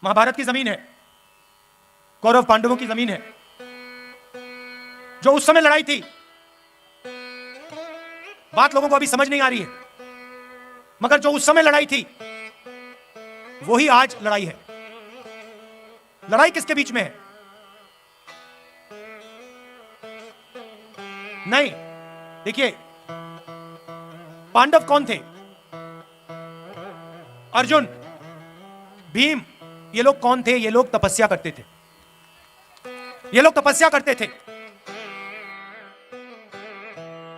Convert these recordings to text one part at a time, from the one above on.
महाभारत की जमीन है, कौरव पांडवों की जमीन है। जो उस समय लड़ाई थी, बात लोगों को अभी समझ नहीं आ रही है, मगर जो उस समय लड़ाई थी वही आज लड़ाई है। लड़ाई किसके बीच में है? नहीं, देखिए, पांडव कौन थे? अर्जुन, भीम, ये लोग कौन थे? ये लोग तपस्या करते थे। ये लोग तपस्या करते थे।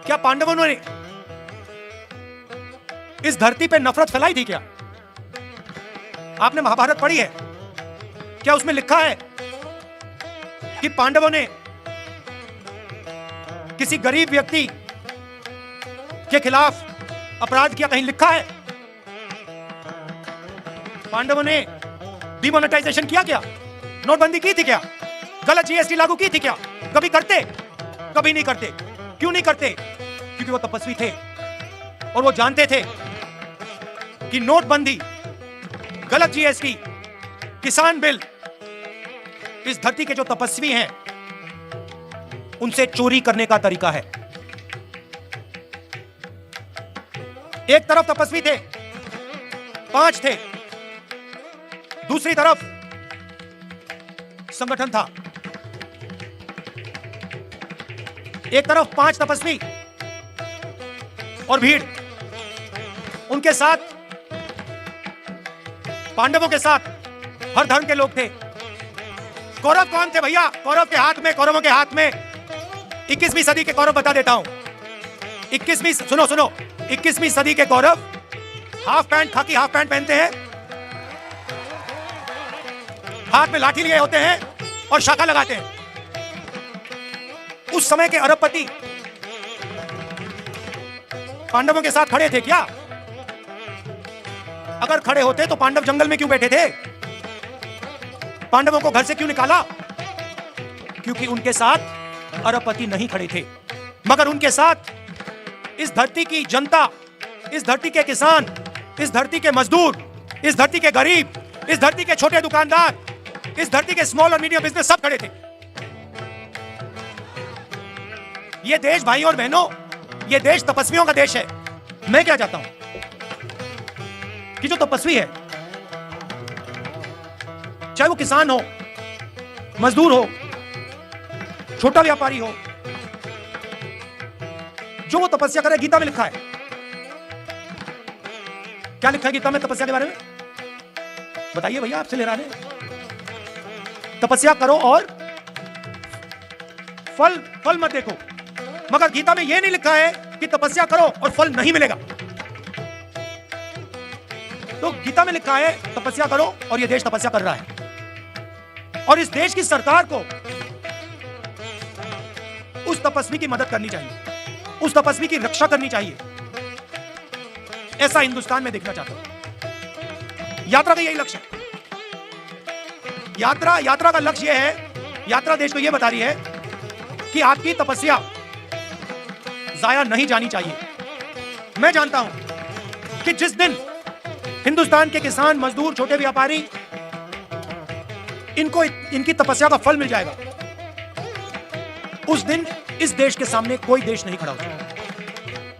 क्या पांडवों ने इस धरती पे नफरत फैलाई थी क्या? आपने महाभारत पढ़ी है? क्या उसमें लिखा है कि पांडवों ने किसी गरीब व्यक्ति के खिलाफ अपराध किया? कहीं लिखा है? पांडवों ने डिमोनेटाइजेशन किया क्या? नोटबंदी की थी क्या? गलत जीएसटी लागू की थी क्या? कभी करते? कभी नहीं करते। क्यों नहीं करते? क्योंकि वो तपस्वी थे और वो जानते थे कि नोटबंदी, गलत जीएसटी, किसान बिल इस धरती के जो तपस्वी हैं उनसे चोरी करने का तरीका है। एक तरफ तपस्वी थे, 5 थे, दूसरी तरफ संगठन था। एक तरफ 5 तपस्वी और भीड़, उनके साथ पांडवों के साथ हर धर्म के लोग थे। कौरव कौन थे भैया? कौरव के हाथ में, कौरवों के हाथ में 21वीं सदी के कौरव बता देता हूं। 21वीं, सुनो सुनो, 21वीं सदी के कौरव हाफ पैंट, खाकी हाफ पैंट पहनते हैं, हाथ में लाठी लिए होते हैं और शाखा लगाते हैं। उस समय के अरबपति पांडवों के साथ खड़े थे क्या? अगर खड़े होते तो पांडव जंगल में क्यों बैठे थे? पांडवों को घर से क्यों निकाला? क्योंकि उनके साथ अरबपति नहीं खड़े थे, मगर उनके साथ इस धरती की जनता, इस धरती के किसान, इस धरती के मजदूर, इस धरती के गरीब, इस धरती के छोटे दुकानदार, इस धरती के स्मॉल और मीडियम बिजनेस सब खड़े थे। ये देश भाई और बहनों, ये देश तपस्वियों का देश है। मैं क्या चाहता हूं कि जो तपस्वी है, चाहे वो किसान हो, मजदूर हो, छोटा व्यापारी हो, जो वो तपस्या करे, गीता में लिखा है। क्या लिखा है गीता में तपस्या के बारे में? बताइए भैया, आपसे ले रहा है। तपस्या करो और फल मत देखो। मगर गीता में यह नहीं लिखा है कि तपस्या करो और फल नहीं मिलेगा। तो गीता में लिखा है तपस्या करो, और यह देश तपस्या कर रहा है। और इस देश की सरकार को उस तपस्वी की मदद करनी चाहिए, उस तपस्वी की रक्षा करनी चाहिए। ऐसा हिंदुस्तान में देखना चाहता हूं। यात्रा का यही लक्ष्य है। यात्रा का लक्ष्य यह है, यात्रा देश को यह बता रही है कि आपकी तपस्या जाया नहीं जानी चाहिए। मैं जानता हूं कि जिस दिन हिंदुस्तान के किसान, मजदूर, छोटे व्यापारी, इनको इनकी तपस्या का फल मिल जाएगा, उस दिन इस देश के सामने कोई देश नहीं खड़ा होगा।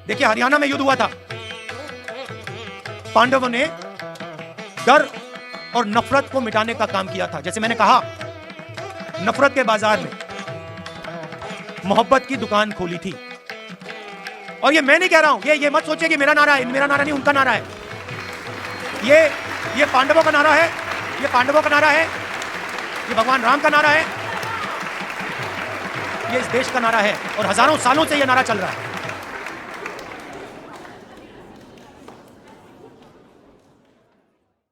देखिए, हरियाणा में युद्ध हुआ था। पांडवों ने डर और नफरत को मिटाने का काम किया था। जैसे मैंने कहा, नफरत के बाजार में मोहब्बत की दुकान खोली थी। और ये मैं नहीं कह रहा हूं, ये मत सोचिए कि मेरा नारा है। मेरा नारा नहीं, उनका नारा है। ये पांडवों का नारा है, ये पांडवों का नारा है, ये भगवान राम का नारा है, ये इस देश का नारा है, और हजारों सालों से ये नारा चल रहा है।